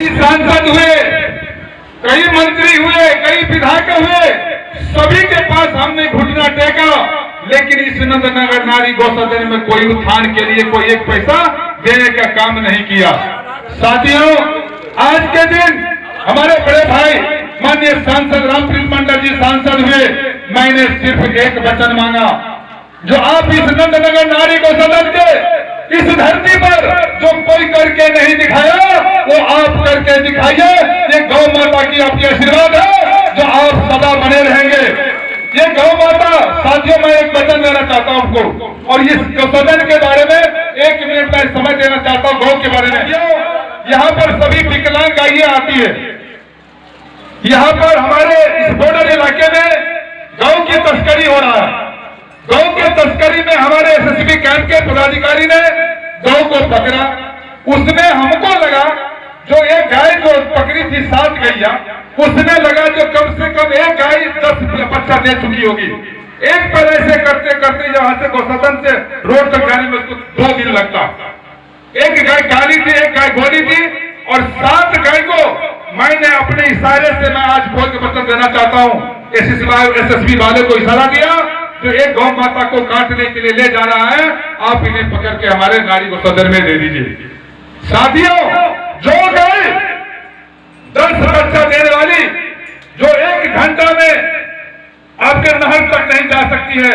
सांसद हुए, कई मंत्री हुए, कई विधायक हुए, सभी के पास हमने घुटना टेका, लेकिन इस नंदनगर नारी गौ सदन में कोई उत्थान के लिए कोई एक पैसा देने का काम नहीं किया। साथियों, आज के दिन हमारे बड़े भाई माननीय सांसद रामप्रीत मंडल जी सांसद हुए, मैंने सिर्फ एक वचन मांगा, जो आप इस नंदनगर नारी गौ सदन के इस धरती पर जो कोई करके नहीं दिखाया वो आप करके दिखाइए। ये गौ माता की आपकी आशीर्वाद है जो आप सदा बने रहेंगे। ये गौ माता, साथियों मैं एक वचन देना चाहता हूं आपको, और इस गौ सदन के बारे में 1 मिनट में समय देना चाहता हूं। गौ के बारे में यहाँ पर सभी विकलांग गायें आती है। यहाँ पर हमारे इस बॉर्डर इलाके में गौ की तस्करी हो रहा है। गौ की तस्करी में हमारे एसएसबी कैंप के पदाधिकारी ने गौ को पकड़ा। उसमें हमको लगा जो एक गाय जो पकड़ी थी 7 गैया, उसमें लगा जो कम से कम एक गाय 10 बच्चा दे चुकी होगी। एक पर ऐसे करते करते यहाँ से गौसदन से रोड तक जाने में उसको 2 दिन लगता। एक गाय काली थी, एक गाय गोरी थी, और 7 गाय को मैंने अपने इशारे से मैं आज बोल के वचन देना चाहता हूँ। एसएसबी वाले को इशारा दिया जो एक गौ माता को काटने के लिए ले जा रहा है, आप इन्हें पकड़ के हमारे नारी गौ सदन में दे दीजिए। साथियों, जो गाय 10 बच्चा देने वाली, जो 1 घंटा में आपके नहर तक नहीं जा सकती है,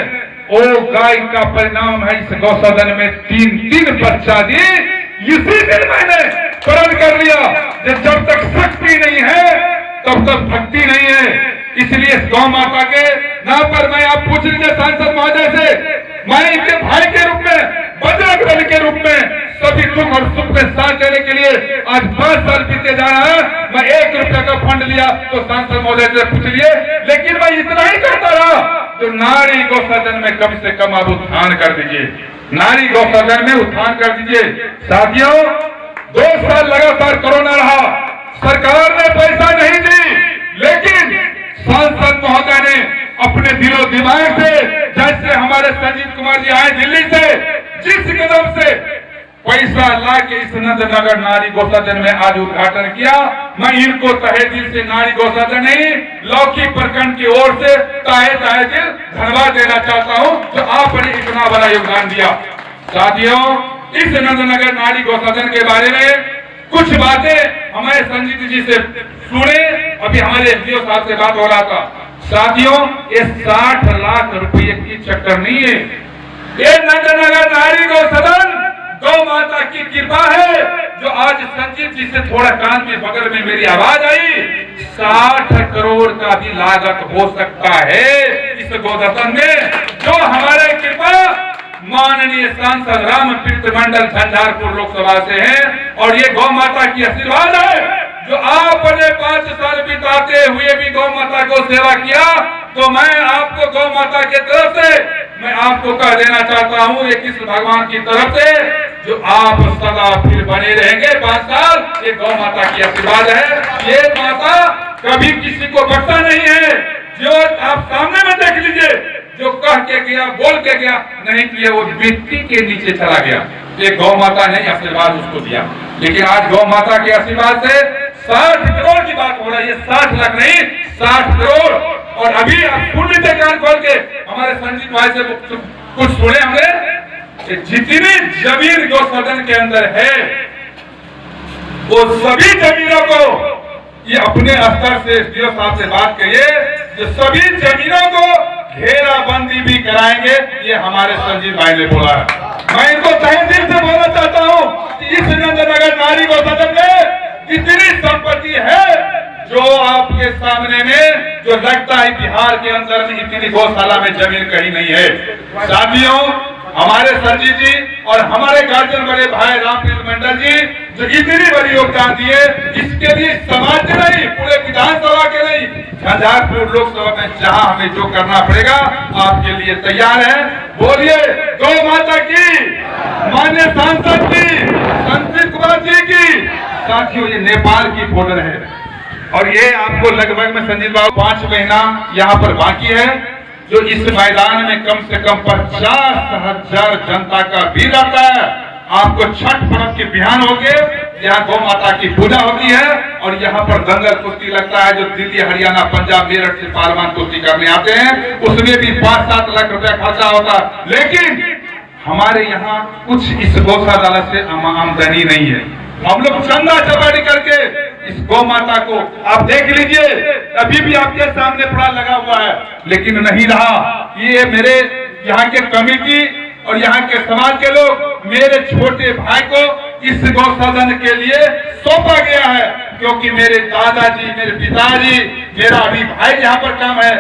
वो गाय का परिणाम है इस गौ सदन में 3 बच्चा दी। इसी दिन मैंने प्रण कर लिया कि जब तक शक्ति नहीं है तब तक भक्ति नहीं है। इसलिए गौ माता के नाम पर मैं आप पूछ लीजिए सांसद महोदय से, मैं इनके भाई के रूप में, बजरंग दल के रूप में सभी दुख और सुख में साथ देने के लिए आज 5 साल बीते जा रहा है। मैं 1 रुपया का फंड लिया तो सांसद महोदय से पूछ लिए, लेकिन मैं इतना ही करता रहा तो नारी गौ सदन में कम से कम आप उत्थान कर दीजिए, नारी गौ सदन में उत्थान कर दीजिए। साथियों, 2 साल लगातार कोरोना रहा, सरकार ने पैसा नहीं दी, लेकिन सांसद महोदय ने अपने दिलो दिमाग से, जैसे हमारे संजीव कुमार जी आए दिल्ली से, जिस कदम से पैसा ला के इस नंदनगर नारी गौ सदन में आज उद्घाटन किया, मैं इनको तहे दिल से नारी गौ सदन नहीं, लौकी प्रखंड की ओर से तहे दिल धन्यवाद देना चाहता हूं जो आपने इतना बड़ा योगदान दिया। साथियों, इस नंदनगर नारी गौ सदन के बारे में कुछ बातें हमारे संजीव जी से सुने, अभी हमारे एसडीओ साहब से बात हो रहा था। साथियों, ये 60 लाख रुपए की चक्कर नहीं है। ये नंदनगर नारी गौ सदन गौ माता की कृपा है जो आज संजीव जी से थोड़ा कान के बगल में मेरी आवाज आई, 60 करोड़ का भी लागत हो सकता है इस गौसदन में, जो हमारे कृपा माननीय सांसद रामप्रीत मंडल झंझारपुर लोकसभा से हैं, और ये गौ माता की आशीर्वाद है जो आपने 5 साल बिताते हुए भी गौ माता को सेवा किया। तो मैं आपको गौ माता के तरफ से मैं आपको कह देना चाहता हूँ, ये कृष्ण भगवान की तरफ से जो आप सदा फिर बने रहेंगे 5 साल, ये गौ माता की आशीर्वाद है। ये माता कभी किसी को बख्शा नहीं है, जो आप सामने में देख लीजिए, जो कह के गया, बोल के गया, नहीं किया वो मिट्टी के नीचे चला गया। ये गौ माता ने आशीर्वाद उसको दिया, लेकिन आज गौ माता के आशीर्वाद से 60 करोड़ की बात हो रही है, 60 लाख नहीं 60 करोड़। और अभी आप सुन लीजिए कान खोल के, हमारे संजीत भाई से कुछ सुने हमने, जितनी जमीन गौ सदन के अंदर है वो सभी जमीनों को ये अपने स्तर से एसडीओ साहब से बात करिए, जो सभी जमीनों को घेराबंदी भी कराएंगे, ये हमारे संजीव भाई ने बोला है। मैं इनको तहे दिल से बोलना चाहता हूँ कि इस नंदनगर नारी गौ सदन में इतनी संपत्ति है जो आपके सामने में, जो लगता है बिहार के अंदर में इतनी गौशाला में जमीन कहीं नहीं है। साथियों, हमारे संजीव जी और हमारे गार्जियन बड़े भाई रामप्रीत मंडल जी जो इतनी बड़ी योगदान दिए, इसके लिए समाज के नहीं, पूरे विधानसभा के नहीं, झंझारपुर लोकसभा में जहां हमें जो करना पड़ेगा आपके लिए तैयार है। बोलिए गौ माता की, माननीय सांसद की, संजीव कुमार जी की। साथियों, ये नेपाल की बॉर्डर है और ये आपको लगभग में संजीव बाबू 5 महीना यहाँ पर बाकी है, जो इस मैदान में कम से कम 50,000 जनता का भीड़ रहता है। आपको छठ पर्व के बिहान होके यहाँ गौ माता की पूजा होती है और यहाँ पर दंगल कुश्ती लगता है। जो दिल्ली, हरियाणा, पंजाब, मेरठ से पहलवान कुश्ती करने आते हैं, उसमें भी 5-7 लाख रुपया खर्चा होता है। लेकिन हमारे यहाँ कुछ इस गौशाला से आमदनी नहीं है। हम लोग चंदा चपाटी करके इस गौ माता को आप देख लीजिए, अभी भी आपके सामने पड़ा लगा हुआ है, लेकिन नहीं रहा। ये मेरे यहाँ के कमेटी और यहाँ के समाज के लोग मेरे छोटे भाई को इस गौसदन के लिए सौंपा गया है, क्योंकि मेरे दादाजी, मेरे पिताजी, मेरा अभी भाई यहाँ पर काम है।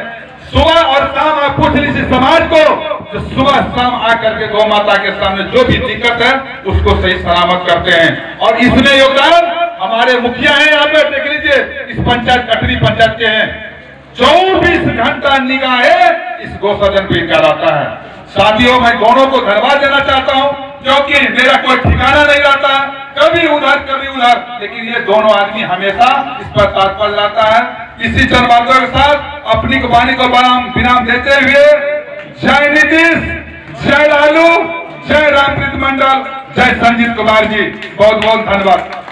सुबह और शाम आप पूछ लीजिए समाज को, तो सुबह शाम आकर के गौ माता के सामने जो भी दिक्कत है उसको सही सलामत करते हैं। और इसमें योगदान हमारे मुखिया हैं, यहाँ पे देख लीजिए, इस पंचायत कटरी पंचायत के हैं। 24 घंटा निगाहें इस गौसदन पे रहता है। साथियों, मैं दोनों को धन्यवाद देना चाहता हूं, क्योंकि मेरा कोई ठिकाना नहीं रहता, कभी उधर कभी उधर, लेकिन ये दोनों आदमी हमेशा इस पर तत्पर रहता है। इसी चंद बातों के साथ अपनी वाणी को विराम देते हुए, जय नीतीश, जय लालू, जय रामप्रीत मंडल, जय संजीव कुमार जी, बहुत बहुत धन्यवाद।